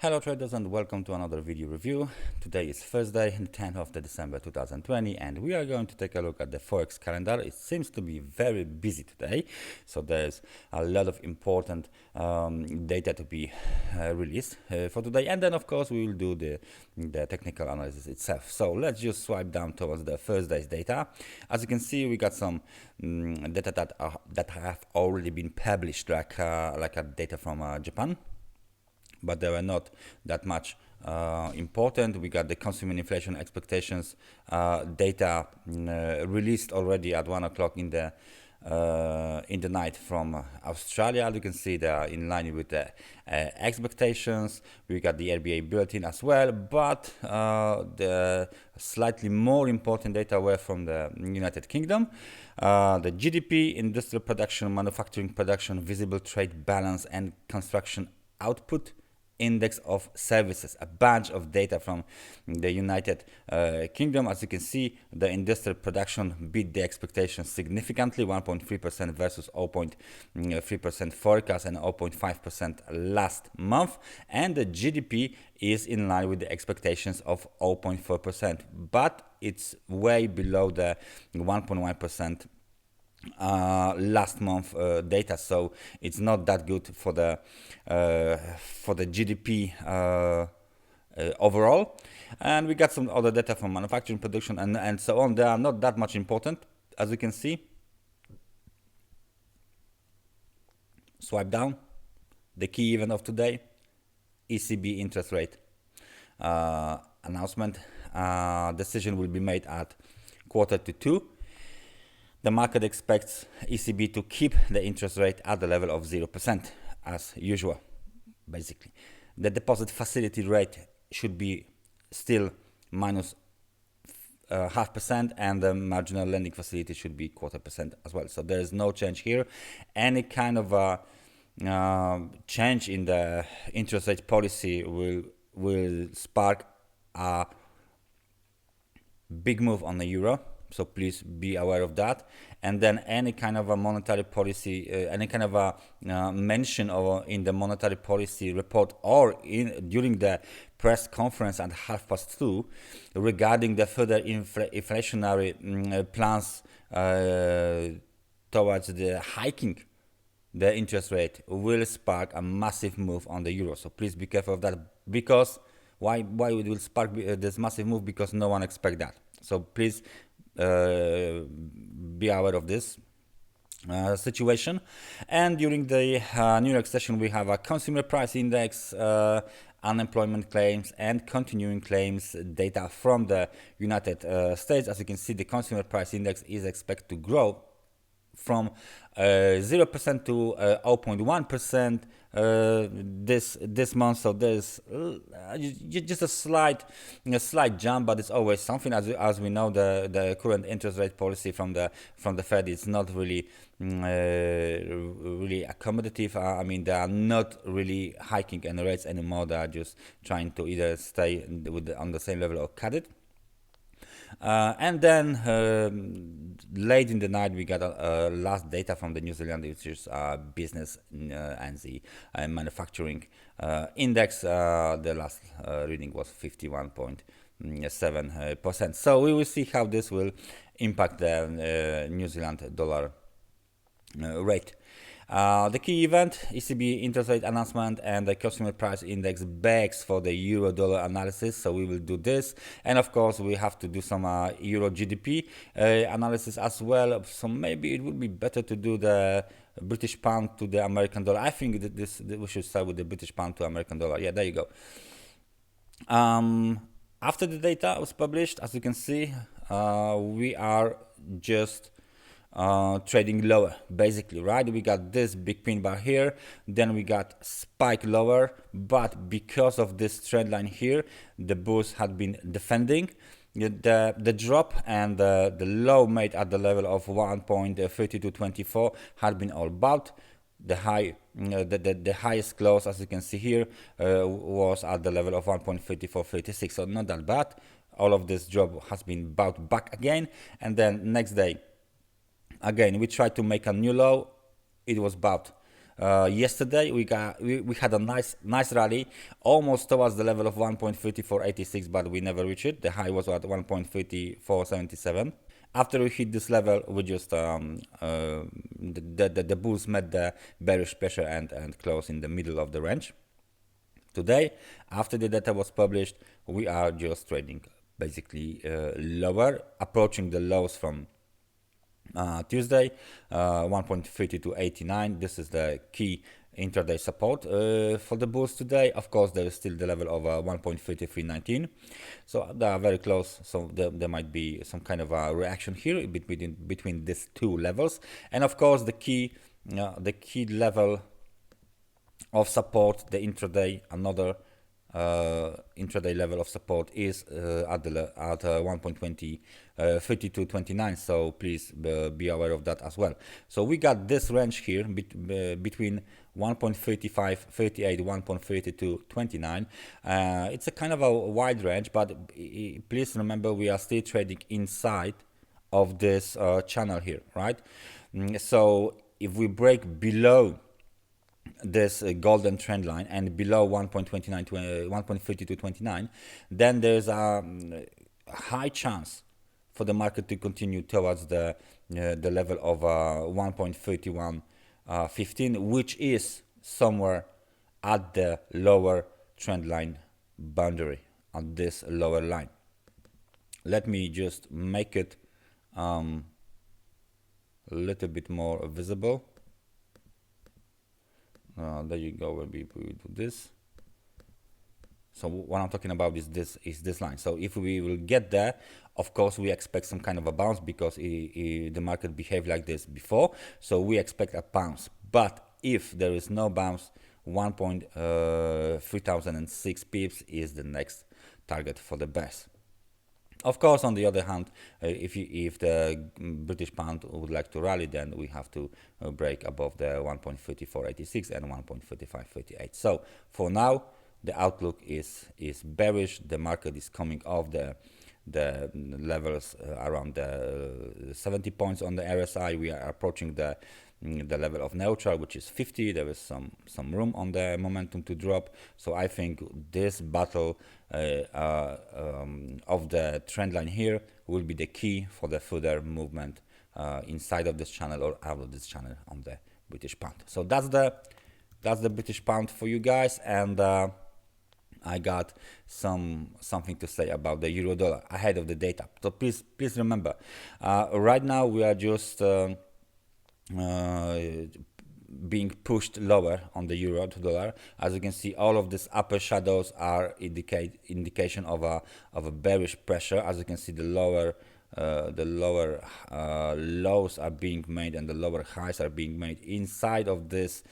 Hello traders and welcome to another video review. Today is Thursday, 10th of December 2020, and we are going to take a look at the Forex calendar. It seems to be very busy today, so there's a lot of important data to be released for today, and then of course we will do the technical analysis itself. So let's just swipe down towards the Thursday's data. As you can see, we got some data that have already been published, like a data from Japan, but they were not that much important. We got the consumer inflation expectations data released already at 1 o'clock in the night from Australia. As you can see, they are in line with the expectations. We got the RBA bulletin as well, but the slightly more important data were from the United Kingdom. The GDP, industrial production, manufacturing production, visible trade balance, and construction output index of services, a bunch of data from the United Kingdom. As you can see, the industrial production beat the expectations significantly, 1.3% versus 0.3% forecast and 0.5% last month, and the GDP is in line with the expectations of 0.4%, but it's way below the 1.1% last month data, so it's not that good for the GDP overall. And we got some other data from manufacturing, production, and so on. They are not that much important, as you can see. Swipe down. The key event of today: ECB interest rate announcement. Decision will be made at 1:45. The market expects ECB to keep the interest rate at the level of 0% as usual, basically. The deposit facility rate should be still minus 0.5%, and the marginal lending facility should be 0.25% as well. So there is no change here. Any kind of change in the interest rate policy will spark a big move on the euro. So please be aware of that. And then any kind of a monetary policy, any kind of a mention of in the monetary policy report or during the press conference at 2:30 regarding the further inflationary plans towards the hiking the interest rate will spark a massive move on the euro. So please be careful of that. Because why it will spark this massive move? Because no one expects that. So please be aware of this situation. And during the New York session, we have a consumer price index, unemployment claims, and continuing claims data from the United States. As you can see, the consumer price index is expected to grow from 0% to 0.1% this month. So there's just a slight jump, but it's always something. As we know, the current interest rate policy from the Fed is not really accommodative. I mean, they are not really hiking any rates anymore. They are just trying to either stay on the same level or cut it. And then late in the night, we got last data from the New Zealand, which is business and the manufacturing index. The last reading was 51.7%. So we will see how this will impact the New Zealand dollar rate. The key event: ECB interest rate announcement and the consumer price index bags for the euro dollar analysis. So we will do this, and of course we have to do some euro GDP analysis as well. So maybe it would be better to do the British pound to the American dollar. I think that we should start with the British pound to American dollar. Yeah, there you go. After the data was published, as you can see, we are just trading lower, basically, right? We got this big pin bar here, then we got spike lower, but because of this trend line here, the bulls had been defending the drop, and the low made at the level of 1.3224 had been all bought. The high, the highest close, as you can see here, was at the level of 1.3436, so not that bad. All of this drop has been bought back again, and then next day again we tried to make a new low. It was bought Yesterday we had a nice rally almost towards the level of 1.3486, but we never reached it. The high was at 1.3477. After we hit this level, we just the bulls met the bearish pressure and closed in the middle of the range. Today, after the data was published, we are just trading basically lower, approaching the lows from Tuesday, 1.3289. This is the key intraday support for the bulls today. Of course, there is still the level of 1.3319, so they are very close. So there might be some kind of a reaction here between these two levels. And of course, the key level of support, the intraday, another intraday level of support is at 1.3229. So please be aware of that as well. So we got this range here between 1.3538, 1.3229. It's a kind of a wide range, but please remember we are still trading inside of this channel here, right? So if we break below this golden trend line and below 1.3229, then there's a high chance for the market to continue towards the level of 1.3115, which is somewhere at the lower trend line boundary, on this lower line. Let me just make it a little bit more visible. There you go. We do this. So what I'm talking about is this line. So if we will get there, of course we expect some kind of a bounce, because the market behaved like this before. So we expect a bounce. But if there is no bounce, 1.3006 pips is the next target for the bears. Of course, on the other hand, if the British pound would like to rally, then we have to break above the 1.3486 and 1.3538. So for now, the outlook is bearish. The market is coming off the levels around the 70 points on the RSI. We are approaching the level of neutral, which is 50. There is some room on the momentum to drop. So I think this battle of the trend line here will be the key for the further movement inside of this channel or out of this channel on the British pound. So that's the British pound for you guys. And I got something to say about the euro dollar ahead of the data. So please remember, right now we are just being pushed lower on the euro to dollar. As you can see, all of these upper shadows are indication of a bearish pressure. As you can see, the lower lows are being made and the lower highs are being made inside of this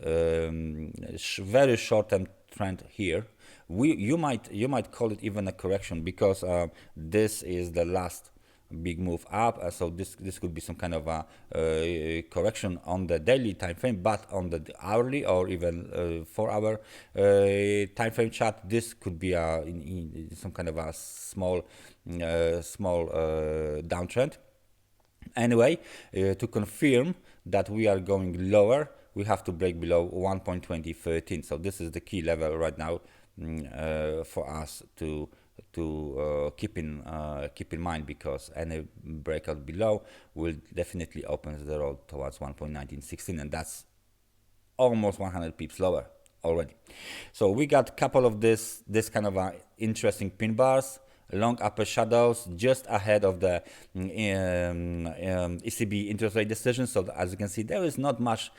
very short-term trend here. You might call it even a correction, because this is the last big move up, so this could be some kind of a correction on the daily time frame, but on the hourly or even 4-hour time frame chart, this could be some kind of a small downtrend. Anyway, to confirm that we are going lower, we have to break below 1.2013. So this is the key level right now for us to keep in mind, because any breakout below will definitely open the road towards 1.1916, and that's almost 100 pips lower already. So we got a couple of this kind of interesting pin bars, long upper shadows just ahead of the ECB interest rate decision. So as you can see, there is not much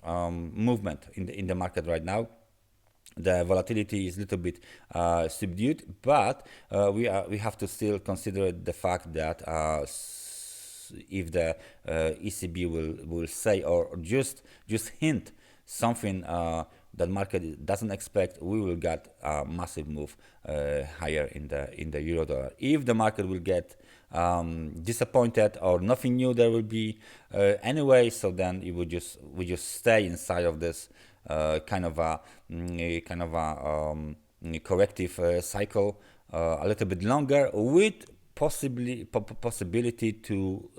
movement in the market right now. The volatility is a little bit subdued, but we have to still consider the fact that if the ECB will say or just hint something that market doesn't expect, we will get a massive move higher in the euro dollar. If the market will get disappointed or nothing new there will be anyway, so then it would we just stay inside of this kind of a corrective cycle a little bit longer, with possibility to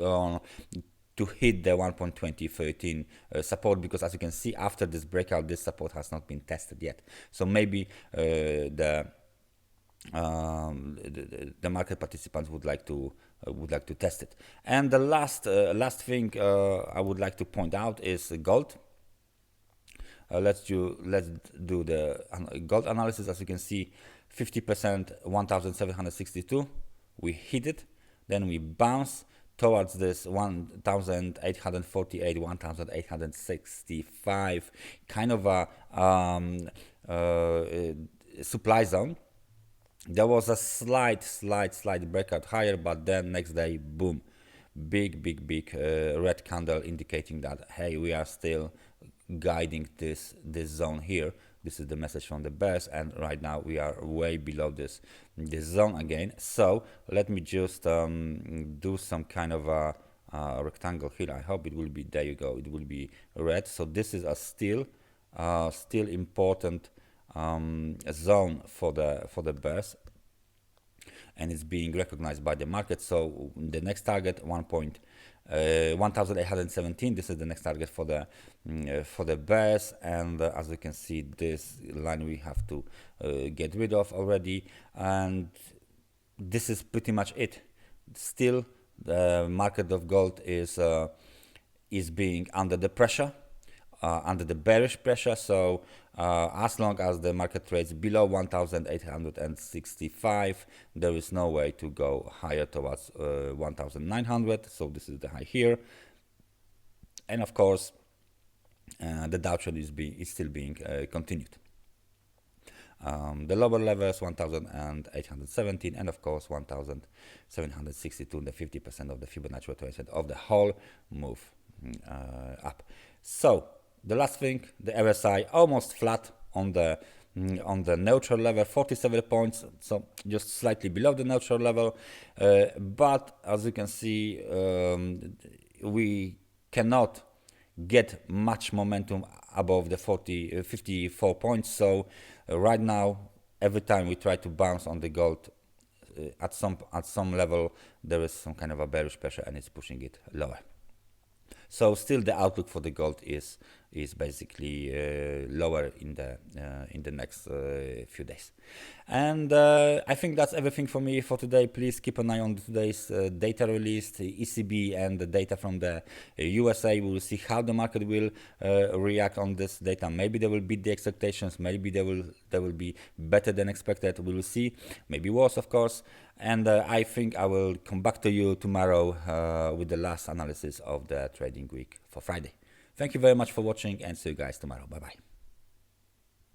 to hit the 1.2013 support, because as you can see, after this breakout, this support has not been tested yet. So maybe the market participants would like to test it. And the last thing I would like to point out is gold. Let's do the gold analysis. As you can see, 50%, 1,762. We hit it, then we bounce towards this 1,848, 1,865, kind of a supply zone. There was a slight breakout higher, but then next day, boom, big red candle indicating that, hey, we are still guiding this zone here. This is the message from the bears, and right now we are way below this zone again. So let me just do some kind of a rectangle here. I hope it will be, there you go, it will be red. So this is a still important zone for the bears, and it's being recognized by the market. So the next target, 1,817. This is the next target for the bears, and as you can see, this line we have to get rid of already, and this is pretty much it. Still, the market of gold is being under the pressure, under the bearish pressure. So as long as the market trades below 1,865, there is no way to go higher towards 1,900. So this is the high here, and of course the downtrend is still being continued. The lower levels 1,817 and of course 1,762, the 50% of the Fibonacci retracement of the whole move up. So the last thing, the RSI almost flat on the neutral level, 47 points, so just slightly below the neutral level, but as you can see, we cannot get much momentum above the 54 points. So right now, every time we try to bounce on the gold, at some level there is some kind of a bearish pressure and it's pushing it lower. So still the outlook for the gold is basically lower in the next few days. And I think that's everything for me for today. Please keep an eye on today's data release, the ECB and the data from the USA. We will see how the market will react on this data. Maybe they will beat the expectations. Maybe they will be better than expected. We will see. Maybe worse, of course. And I think I will come back to you tomorrow with the last analysis of the trading week for Friday. Thank you very much for watching, and see you guys tomorrow. Bye bye.